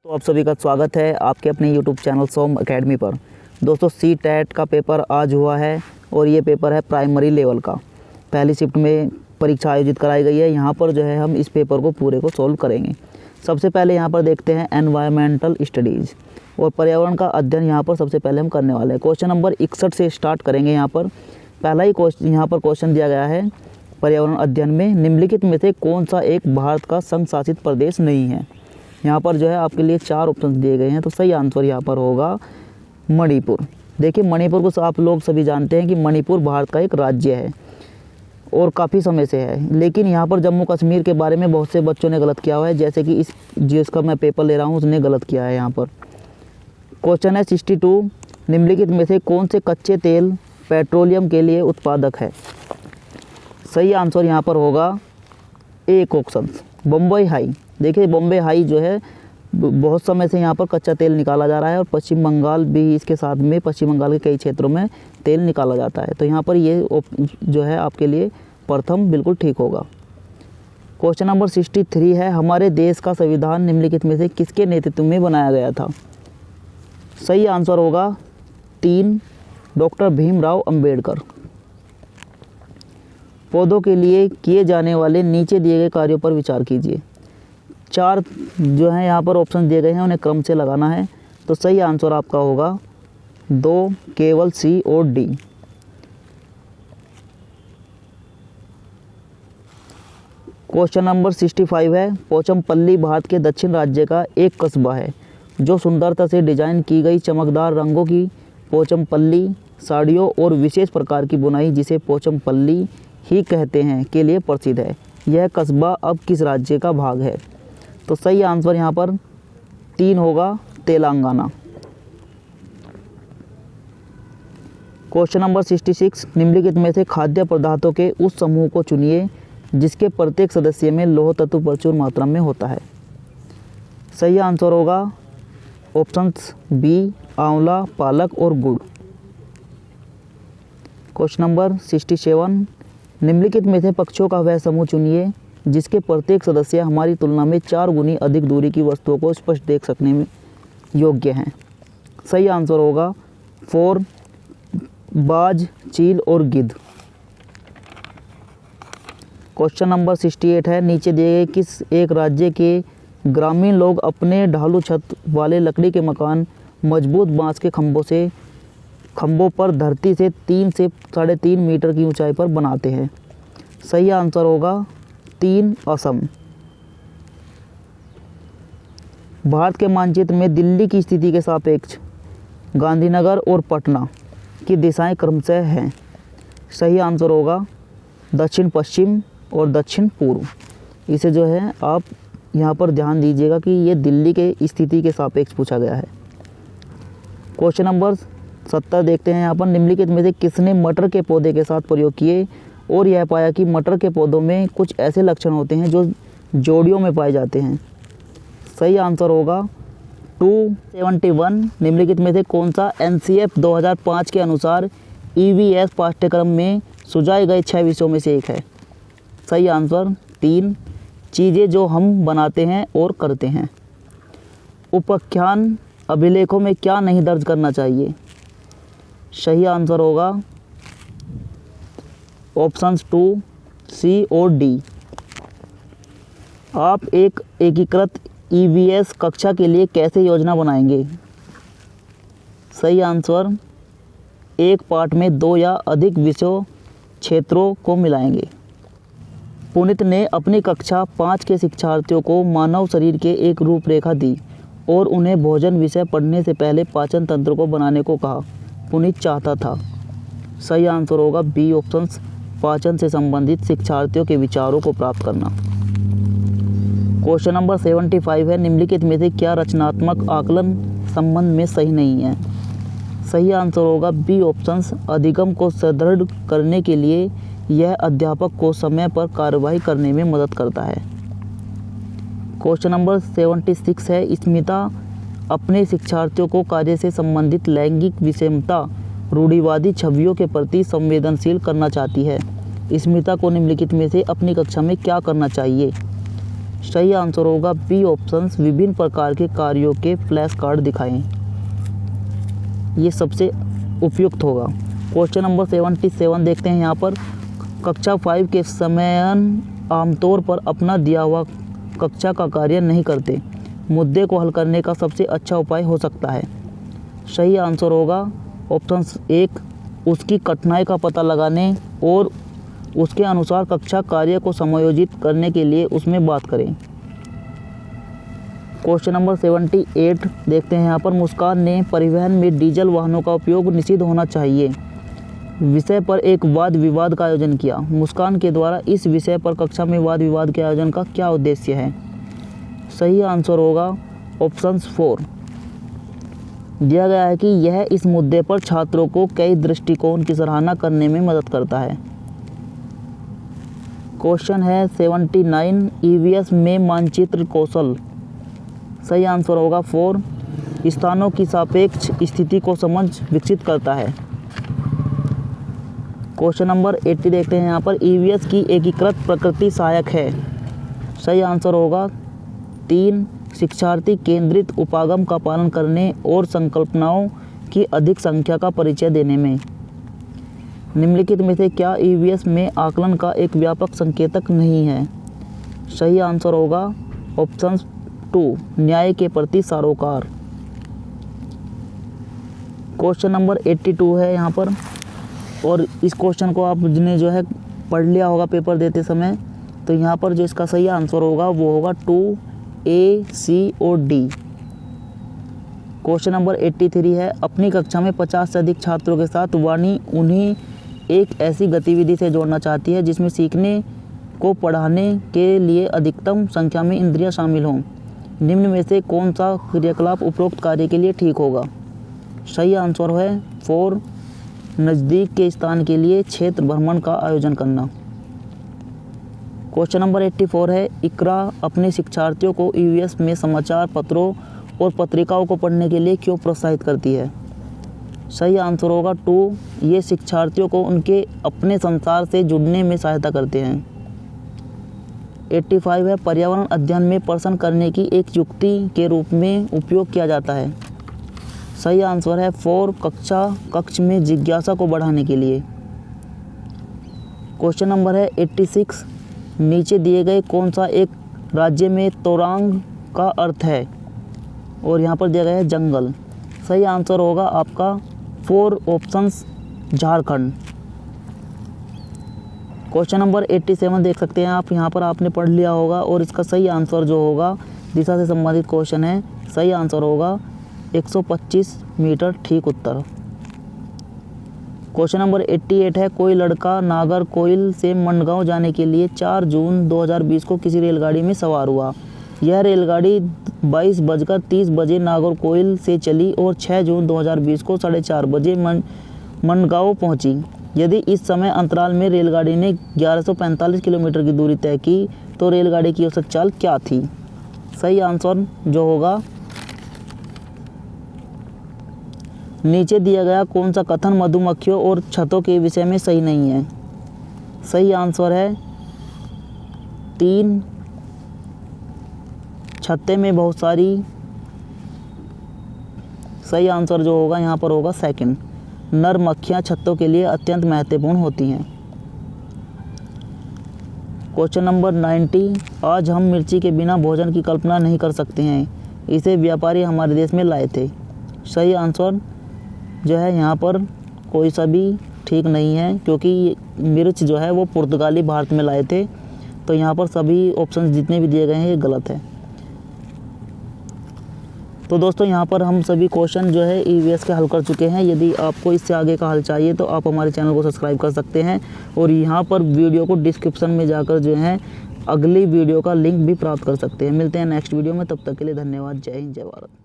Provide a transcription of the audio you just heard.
तो आप सभी का स्वागत है आपके अपने यूट्यूब चैनल सोम एकेडमी पर। दोस्तों सी-टेट का पेपर आज हुआ है और ये पेपर है प्राइमरी लेवल का। पहली शिफ्ट में परीक्षा आयोजित कराई गई है। यहाँ पर जो है हम इस पेपर को पूरे को सॉल्व करेंगे। सबसे पहले यहाँ पर देखते हैं एनवायरमेंटल स्टडीज़ और पर्यावरण का अध्ययन। यहाँ पर सबसे पहले हम करने वाले हैं। क्वेश्चन नंबर 61 से स्टार्ट करेंगे। यहाँ पर पहला ही क्वेश्चन दिया गया है, पर्यावरण अध्ययन में निम्नलिखित में से कौन सा एक भारत का संघ शासित प्रदेश नहीं है। यहाँ पर जो है आपके लिए 4 ऑप्शन दिए गए हैं, तो सही आंसर यहाँ पर होगा मणिपुर। देखिए मणिपुर को आप लोग सभी जानते हैं कि मणिपुर भारत का एक राज्य है और काफ़ी समय से है, लेकिन यहाँ पर जम्मू कश्मीर के बारे में बहुत से बच्चों ने गलत किया हुआ है, जैसे कि जिसका मैं पेपर ले रहा हूँ उसने गलत किया है। यहाँ पर क्वेश्चन है 62, निम्नलिखित में से कौन से कच्चे तेल पेट्रोलियम के लिए उत्पादक है। सही आंसर यहाँ पर होगा एक ऑप्शन बम्बई हाई। देखिए बॉम्बे हाई जो है बहुत समय से यहाँ पर कच्चा तेल निकाला जा रहा है और पश्चिम बंगाल भी इसके साथ में, पश्चिम बंगाल के कई क्षेत्रों में तेल निकाला जाता है। तो यहाँ पर ये जो है आपके लिए प्रथम बिल्कुल ठीक होगा। क्वेश्चन नंबर 63 है, हमारे देश का संविधान निम्नलिखित में से किसके नेतृत्व में बनाया गया था। सही आंसर होगा 3 डॉक्टर भीमराव अंबेडकर। पौधों के लिए किए जाने वाले नीचे दिए गए कार्यों पर विचार कीजिए। 4 जो है यहाँ पर ऑप्शन दिए गए हैं, उन्हें क्रम से लगाना है। तो सही आंसर आपका होगा 2 केवल सी और डी। क्वेश्चन नंबर 65 है, पोचमपल्ली भारत के दक्षिण राज्य का एक कस्बा है जो सुंदरता से डिजाइन की गई चमकदार रंगों की पोचमपल्ली साड़ियों और विशेष प्रकार की बुनाई जिसे पोचमपल्ली ही कहते हैं के लिए प्रसिद्ध है। यह कस्बा अब किस राज्य का भाग है। तो सही आंसर यहाँ पर 3 होगा तेलंगाना। क्वेश्चन नंबर 66, निम्नलिखित में से खाद्य पदार्थों के उस समूह को चुनिए जिसके प्रत्येक सदस्य में लौह तत्व प्रचुर मात्रा में होता है। सही आंसर होगा ऑप्शंस बी आंवला, पालक और गुड़। क्वेश्चन नंबर 67, निम्नलिखित में से पक्षियों का वह समूह चुनिए जिसके प्रत्येक सदस्य हमारी तुलना में 4 गुनी अधिक दूरी की वस्तुओं को स्पष्ट देख सकने में योग्य हैं। सही आंसर होगा 4 बाज, चील और गिद्ध। क्वेश्चन नंबर 68 है, नीचे दिए गए किस एक राज्य के ग्रामीण लोग अपने ढालू छत वाले लकड़ी के मकान मजबूत बांस के खंभों पर धरती से 3 से 3.5 मीटर की ऊंचाई पर बनाते हैं। सही आंसर होगा 3 असम। भारत के मानचित्र में दिल्ली की स्थिति के सापेक्ष गांधीनगर और पटना की दिशाएं क्रमशः हैं। सही आंसर होगा दक्षिण पश्चिम और दक्षिण पूर्व। इसे जो है आप यहाँ पर ध्यान दीजिएगा कि ये दिल्ली के स्थिति के सापेक्ष पूछा गया है। क्वेश्चन नंबर 70 देखते हैं। यहाँ पर निम्नलिखित में से किसने मटर के पौधे के साथ प्रयोग किए और यह पाया कि मटर के पौधों में कुछ ऐसे लक्षण होते हैं जो जोड़ियों में पाए जाते हैं। सही आंसर होगा 271, निम्नलिखित में से कौन सा NCF 2005 के अनुसार EVS पाठ्यक्रम में सुझाए गए 6 विषयों में से एक है। सही आंसर 3 चीज़ें जो हम बनाते हैं और करते हैं। उपाख्यान अभिलेखों में क्या नहीं दर्ज करना चाहिए। सही आंसर होगा ऑप्शंस 2 सी और डी। आप एक एकीकृत EVS कक्षा के लिए कैसे योजना बनाएंगे। सही आंसर एक पाठ में 2 या अधिक विषयों क्षेत्रों को मिलाएंगे। पुनित ने अपनी कक्षा 5 के शिक्षार्थियों को मानव शरीर के एक रूपरेखा दी और उन्हें भोजन विषय पढ़ने से पहले पाचन तंत्र को बनाने को कहा। पुनित चाहता था। सही आंसर होगा बी ऑप्शंस पाचन से संबंधित शिक्षार्थियों के विचारों को प्राप्त करना। क्वेश्चन नंबर 75 है, निम्नलिखित में से क्या रचनात्मक आकलन संबंध में सही नहीं है। सही आंसर होगा बी ऑप्शंस अधिगम को सुदृढ़ करने के लिए यह अध्यापक को समय पर कार्यवाही करने में मदद करता है। क्वेश्चन नंबर 76 है, स्मिता अपने शिक्षार्थियों को कार्य से संबंधित लैंगिक विषमता रूढ़िवादी छवियों के प्रति संवेदनशील करना चाहती है। स्मिता को निम्नलिखित में से अपनी कक्षा में क्या करना चाहिए। सही आंसर होगा बी ऑप्शन, विभिन्न प्रकार के कार्यों के फ्लैश कार्ड दिखाएं। ये सबसे उपयुक्त होगा। क्वेश्चन नंबर 77 देखते हैं यहाँ पर। कक्षा 5 के समय आमतौर पर अपना दिया हुआ कक्षा का कार्य नहीं करते, मुद्दे को हल करने का सबसे अच्छा उपाय हो सकता है। सही आंसर होगा ऑप्शन 1, उसकी कठिनाई का पता लगाने और उसके अनुसार कक्षा कार्य को समायोजित करने के लिए उसमें बात करें। क्वेश्चन नंबर 78 देखते हैं यहाँ पर। मुस्कान ने परिवहन में डीजल वाहनों का उपयोग निषिद्ध होना चाहिए विषय पर एक वाद विवाद का आयोजन किया। मुस्कान के द्वारा इस विषय पर कक्षा में वाद विवाद के आयोजन का क्या उद्देश्य है? सही आंसर होगा ऑप्शन 4। दिया गया है कि यह इस मुद्दे पर छात्रों को कई दृष्टिकोण की सराहना करने में मदद करता है। क्वेश्चन है 79, ईवीएस में मानचित्र कौशल। सही आंसर होगा 4, स्थानों की सापेक्ष स्थिति को समझ विकसित करता है। क्वेश्चन नंबर 80 देखते हैं यहाँ पर। ईवीएस की एकीकृत प्रकृति सहायक है। सही आंसर होगा 3, शिक्षार्थी केंद्रित उपागम का पालन करने और संकल्पनाओं की अधिक संख्या का परिचय देने में। निम्नलिखित में से क्या ईवीएस में आकलन का एक व्यापक संकेतक नहीं है? सही आंसर होगा ऑप्शन 2, न्याय के प्रति सरोकार। क्वेश्चन नंबर 82 है यहाँ पर, और इस क्वेश्चन को आपने जो है पढ़ लिया होगा पेपर देते समय। तो यहाँ पर जो इसका सही आंसर होगा वो होगा 2A, C और D। क्वेश्चन नंबर 83 है। अपनी कक्षा में 50 से अधिक छात्रों के साथ वाणी उन्हें एक ऐसी गतिविधि से जोड़ना चाहती है जिसमें सीखने को पढ़ाने के लिए अधिकतम संख्या में इंद्रियां शामिल हों। निम्न में से कौन सा क्रियाकलाप उपरोक्त कार्य के लिए ठीक होगा? सही आंसर है 4, नज़दीक के स्थान के लिए क्षेत्र भ्रमण का आयोजन करना। क्वेश्चन नंबर 84 है। इकरा अपने शिक्षार्थियों को ईवीएस में समाचार पत्रों और पत्रिकाओं को पढ़ने के लिए क्यों प्रोत्साहित करती है? सही आंसर होगा 2, ये शिक्षार्थियों को उनके अपने संसार से जुड़ने में सहायता करते हैं। 85 है। पर्यावरण अध्ययन में प्रश्न करने की एक युक्ति के रूप में उपयोग किया जाता है। सही आंसर है 4, कक्ष में जिज्ञासा को बढ़ाने के लिए। क्वेश्चन नंबर है 86, नीचे दिए गए कौन सा एक राज्य में तोरांग का अर्थ है? और यहाँ पर दिया गया है जंगल। सही आंसर होगा आपका 4 ऑप्शंस, झारखंड। क्वेश्चन नंबर 87 देख सकते हैं आप, यहाँ पर आपने पढ़ लिया होगा, और इसका सही आंसर जो होगा दिशा से संबंधित क्वेश्चन है। सही आंसर होगा 125 मीटर, ठीक उत्तर। क्वेश्चन नंबर 88 है। कोई लड़का नागरकोइल से मंडगांव जाने के लिए 4 जून 2020 को किसी रेलगाड़ी में सवार हुआ। यह रेलगाड़ी 22:30 बजे नागरकोइल से चली और 6 जून 2020 को 4:30 बजे मंडगांव पहुंची। यदि इस समय अंतराल में रेलगाड़ी ने 1145 किलोमीटर की दूरी तय की तो रेलगाड़ी की औसत चाल क्या थी? सही आंसर जो होगा, नीचे दिया गया कौन सा कथन मधुमक्खियों और छत्तों के विषय में सही नहीं है? सही आंसर है 3, छत्ते में बहुत सारी। सही आंसर जो होगा यहाँ पर होगा सेकंड, नर मक्खियाँ छत्तों के लिए अत्यंत महत्वपूर्ण होती हैं। क्वेश्चन नंबर 90, आज हम मिर्ची के बिना भोजन की कल्पना नहीं कर सकते हैं, इसे व्यापारी हमारे देश में लाए थे। सही आंसर जो है यहाँ पर कोई सा भी ठीक नहीं है, क्योंकि मिर्च जो है वो पुर्तगाली भारत में लाए थे। तो यहाँ पर सभी ऑप्शन जितने भी दिए गए हैं ये गलत है। तो दोस्तों यहाँ पर हम सभी क्वेश्चन जो है ईवीएस के हल कर चुके हैं। यदि आपको इससे आगे का हल चाहिए तो आप हमारे चैनल को सब्सक्राइब कर सकते हैं, और यहाँ पर वीडियो को डिस्क्रिप्शन में जाकर जो है अगली वीडियो का लिंक भी प्राप्त कर सकते हैं। मिलते हैं नेक्स्ट वीडियो में, तब तक के लिए धन्यवाद। जय हिंद, जय भारत।